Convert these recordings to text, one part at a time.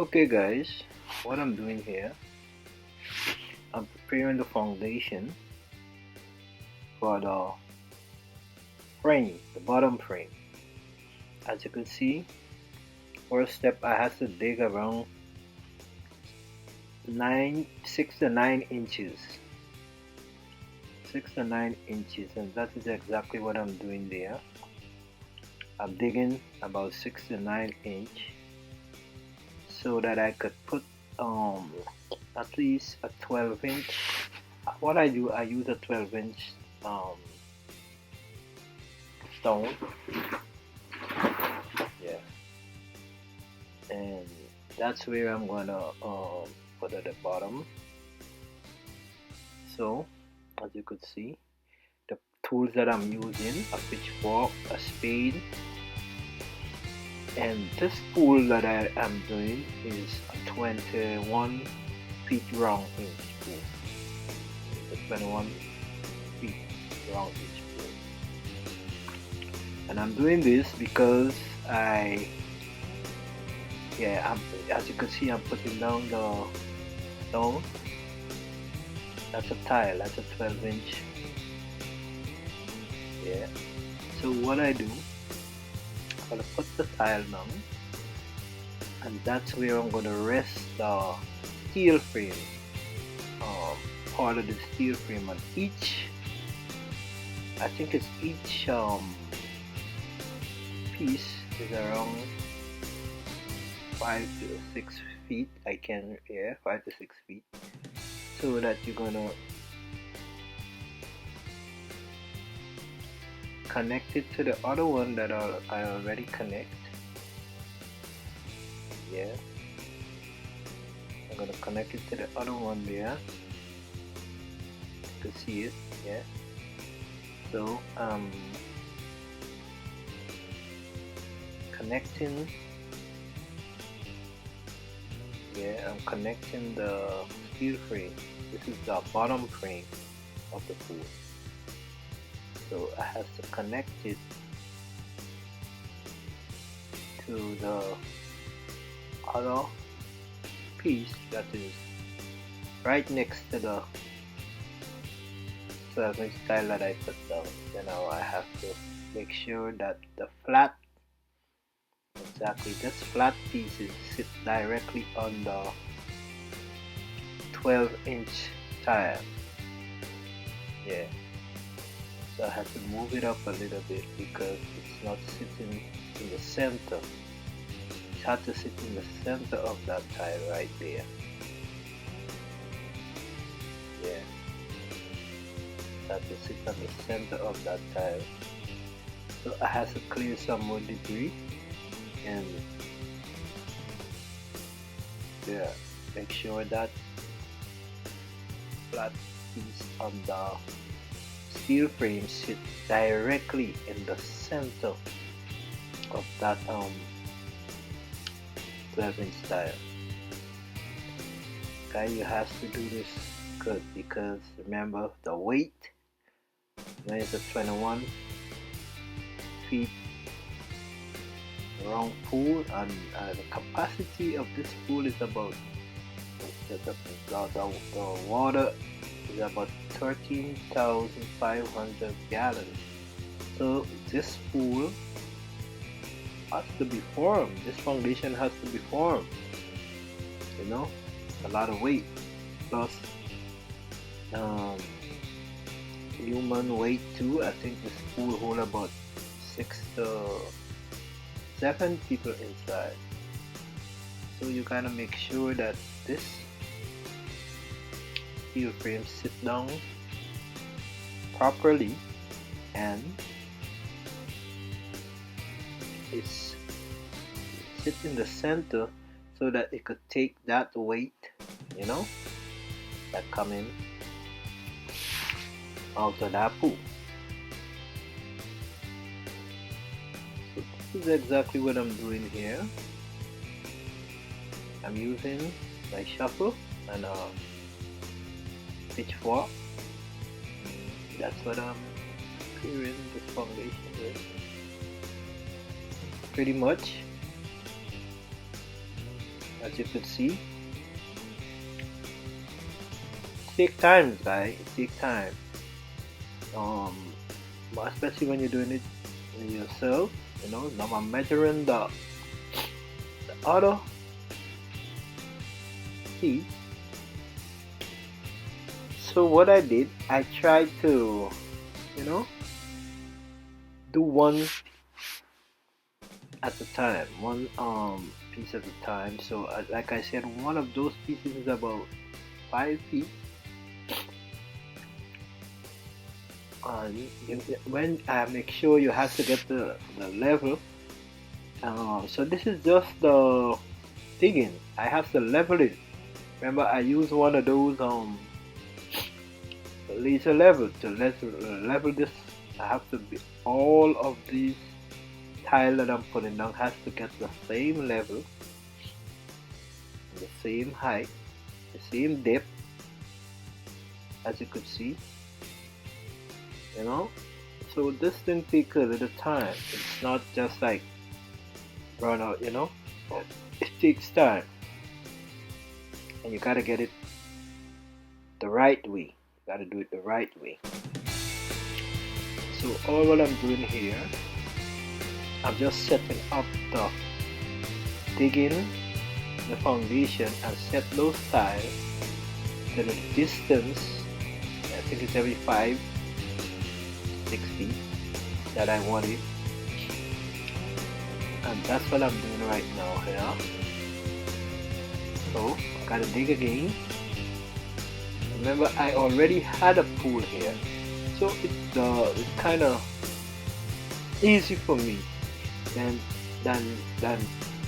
Okay guys, what I'm doing here, I'm preparing the foundation for the frame, the bottom frame. As you can see, first step I have to dig around 6 to 9 inches. 6 to 9 inches, and that is exactly what I'm doing there. I'm digging about 6 to 9 inch so that I could put at least a 12 inch. What I do, I use a 12-inch stone. Yeah, and that's where I'm gonna put at the bottom. So as you could see, the tools that I'm using: a pitchfork, a spade, and this pool that I am doing is a 21 feet round inch pool. It's a 21 feet round inch pool, and I'm doing this because as you can see, I'm putting down the stone. That's a tile. That's a 12-inch. Yeah. So what I do, I'm gonna put the tile down, and that's where I'm gonna rest the steel frame. Part of the steel frame on each. I think it's each piece is around 5 to 6 feet. 5 to 6 feet. So that you're gonna connect it to the other one that I already connect. Yeah, I'm gonna connect it to the other one there. You can see it. Yeah. So connecting. Yeah, I'm connecting the steel frame. This is the bottom frame of the pool. So I have to connect it to the other piece that is right next to the 12-inch tile that I put down. So now I have to make sure that the flat, exactly this flat pieces sit directly on the 12-inch tile. Yeah. So I have to move it up a little bit because it's not sitting in the center. It has to sit in the center of that tile right there. Yeah. It has to sit on the center of that tile. So I have to clear some more debris and make sure that flat piece on the steel frame sit directly in the center of that 12-inch tile. Okay, you have to do this good because remember the weight. When it's a 21 feet round pool, and the capacity of this pool is about the water is about 13,500 gallons. So this pool has to be formed. This foundation has to be formed. You know, a lot of weight plus human weight too. I think this pool hold about 6 to 7 people inside. So you gotta make sure that this steel frame sit down properly and it's sit in the center so that it could take that weight, you know, that coming out of that pool. So this is exactly what I'm doing here. I'm using my shovel and a pitchfork. That's what I'm clearing this foundation with. Pretty much As you could see, take time, guys. Take time. Um, especially when you're doing it yourself. Now I'm measuring the other piece. So what I did, I tried to, you know, do one at a time, one piece at a time. So like I said, one of those pieces is about 5 feet. When I make sure you have to get the level. So this is just the digging. I have to level it. Remember, I use one of those laser level to level this. I have to be all of these tile that I'm putting down has to get the same level, the same height, the same depth, as you could see. So this thing takes a little time. It's not just like run out. It takes time, and you gotta get it the right way. You gotta do it the right way. So all what I'm doing here, I'm just setting up the digging the foundation and set those tiles to the distance. I think it's every 5-6 feet that I want it, and that's what I'm doing right now here. So gotta dig again. Remember, I already had a pool here, so it's kind of easy for me than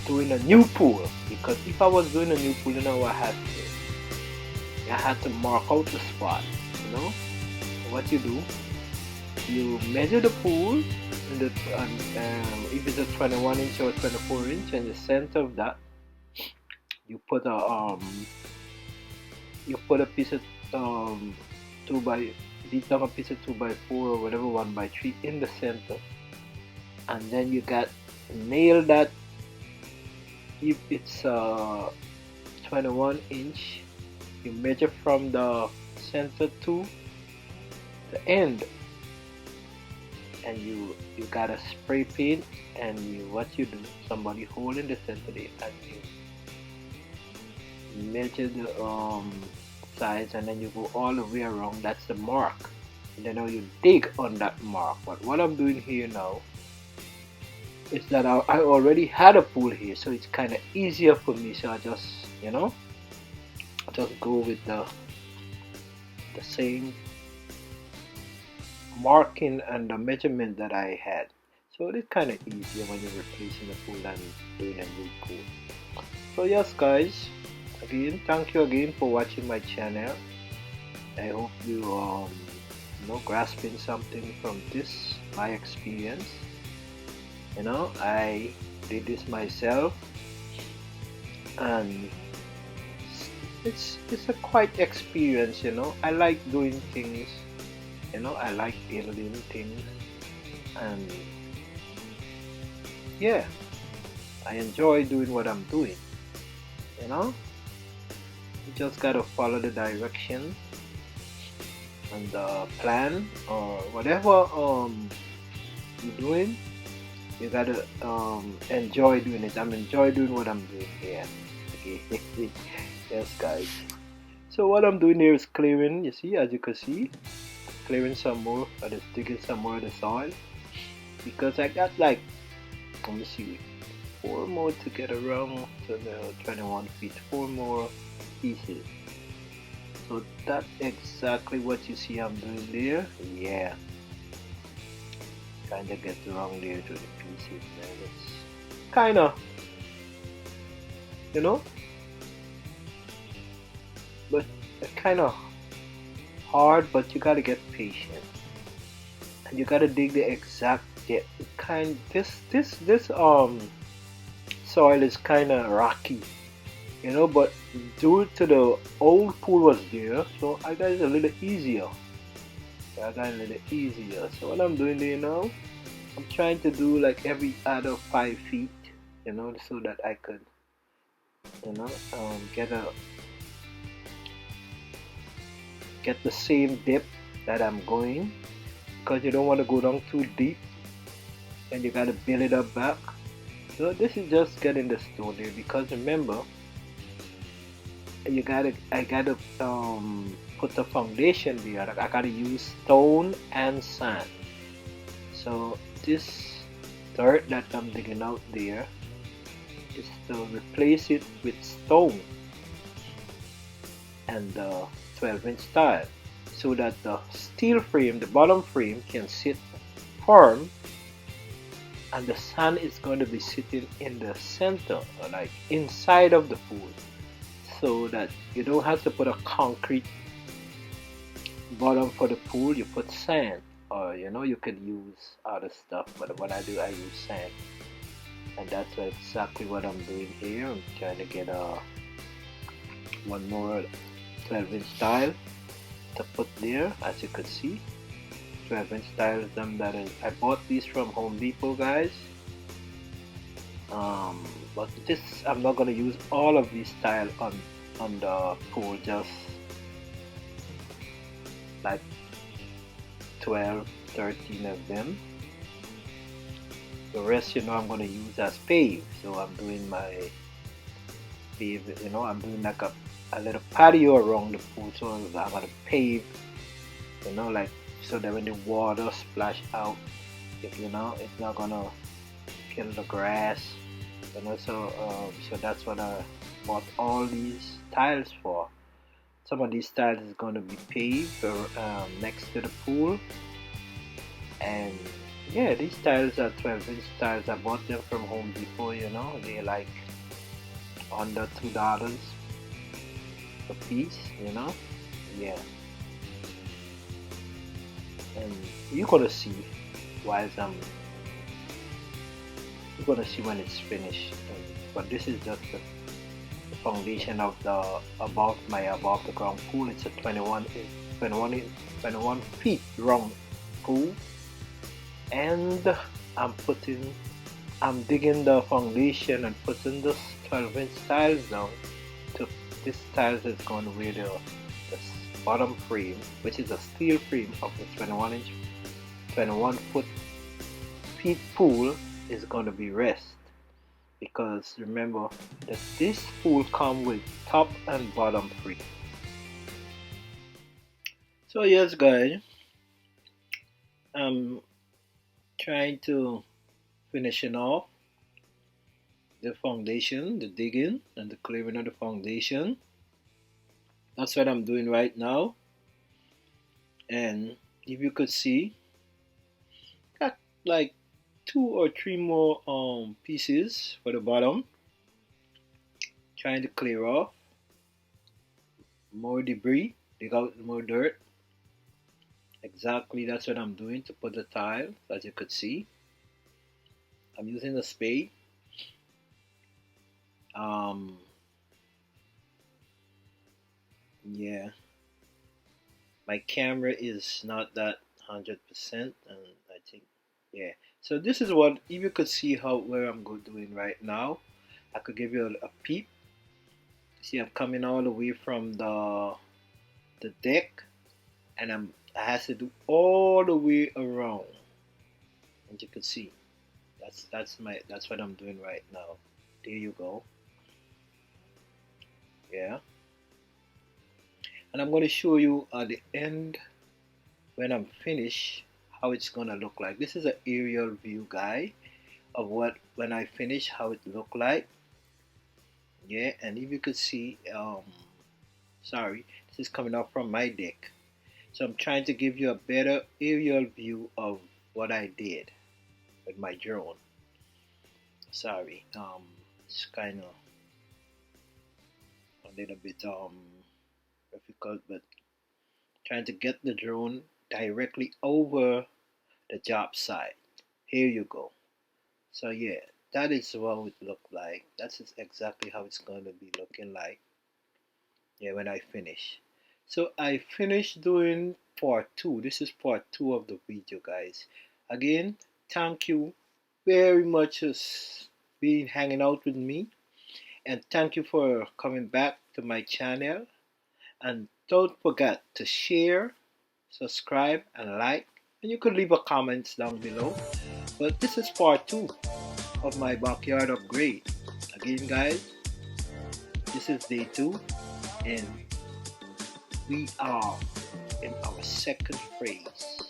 doing a new pool, because if I was doing a new pool, I had to mark out the spot. What you do, you measure the pool, if it's a 21 inch or 24 inch, and the center of that you put a piece of 2 by beat down a piece of 2x4 or whatever 1x3 in the center, and then you got nail that. If it's 21 inch, you measure from the center to the end, and you gotta spray paint, and what you do, somebody holding the center there, and you measure the size, and then you go all the way around. That's the mark, and then now you dig on that mark. But what I'm doing here now is that I already had a pool here, so it's kind of easier for me. So I just just go with the same marking and the measurement that I had. So it's kind of easier when you're replacing the pool and doing a new pool. So yes, guys, again, thank you again for watching my channel. I hope you grasping something from this, my experience. I did this myself, and it's a quite experience. I like doing things. I like building things, and yeah, I enjoy doing what I'm doing. You just gotta follow the direction and the plan, or whatever you're doing. You gotta enjoy doing it. I'm enjoy doing what I'm doing here. Okay. Yes, guys. So what I'm doing here is clearing. You see, as you can see, clearing some more, or just digging some more of the soil, because I got like, let me see, 4 more to get around to the 21 feet. 4 more pieces. So that's exactly what you see I'm doing there. Yeah. Kinda get around there to the pieces, man. It's kinda, but it's kinda hard, but you gotta get patient, and you gotta dig the exact depth. This soil is kinda rocky, but due to the old pool was there, so I got it a little easier. So what I'm doing there now, I'm trying to do like every other 5 feet, so that I could You know, get the same depth that I'm going, because you don't want to go down too deep and you gotta build it up back. So this is just getting the stone there, because remember, I gotta put the foundation there. Like, I gotta use stone and sand. So this dirt that I'm digging out there is to replace it with stone and the 12-inch tile, so that the steel frame, the bottom frame, can sit firm, and the sand is going to be sitting in the center, or like inside of the pool, so that you don't have to put a concrete bottom for the pool. You put sand, or you could use other stuff, but what I do, I use sand. And that's exactly what I'm doing here. I'm trying to get one more 12-inch tile to put there. As you could see, 12-inch tiles, I bought these from Home Depot, guys. But this, I'm not gonna use all of these tile on the pool, just like 12, 13 of them. The rest, I'm gonna use as pave. So I'm doing my pave, I'm doing like a little patio around the pool. So I'm gonna pave, like, so that when the water splash out, it's not gonna kill the grass. So that's what I bought all these tiles for. Some of these tiles is going to be paved next to the pool, and yeah, these tiles are 12-inch tiles. I bought them from Home Depot. They're like under $2 a piece. Yeah, and you're gonna see whilst you're gonna see when it's finished. But this is just the foundation of the above the ground pool. It's a 21 feet round pool, and I'm digging the foundation and putting this 12-inch tiles down. To This tiles is going to where the bottom frame, which is a steel frame of the 21 foot feet pool, is going to be rest. Because remember that this pool comes with top and bottom free. So yes, guys, I'm trying to finishing off the foundation, the digging and the clearing of the foundation. That's what I'm doing right now. And if you could see, got like 2 or 3 more pieces for the bottom. Trying to clear off more debris, dig out more dirt. Exactly, that's what I'm doing to put the tile. As you could see, I'm using a spade. Yeah, my camera is not that 100%, and I think, yeah. So this is what, if you could see where I'm doing right now, I could give you a peep. See, I'm coming all the way from the deck, and I have to do all the way around. And you can see, that's what I'm doing right now. There you go. Yeah, and I'm going to show you at the end, when I'm finished, how it's gonna look like. This is an aerial view, guy, of what when I finish, how it look like. Yeah, and if you could see, sorry, this is coming up from my deck. So I'm trying to give you a better aerial view of what I did with my drone. Sorry, it's kind of a little bit difficult, but trying to get the drone directly over the job site. Here you go. So yeah, that is what it look like. That's exactly how it's going to be looking like. Yeah, when I finish. So I finished doing part 2. This is part 2 of the video, guys. Again, thank you very much for being hanging out with me. And thank you for coming back to my channel. And don't forget to share, subscribe, and like. And you could leave a comments down below. But this is part 2 of my backyard upgrade. Again, guys, this is day 2, and we are in our second phase.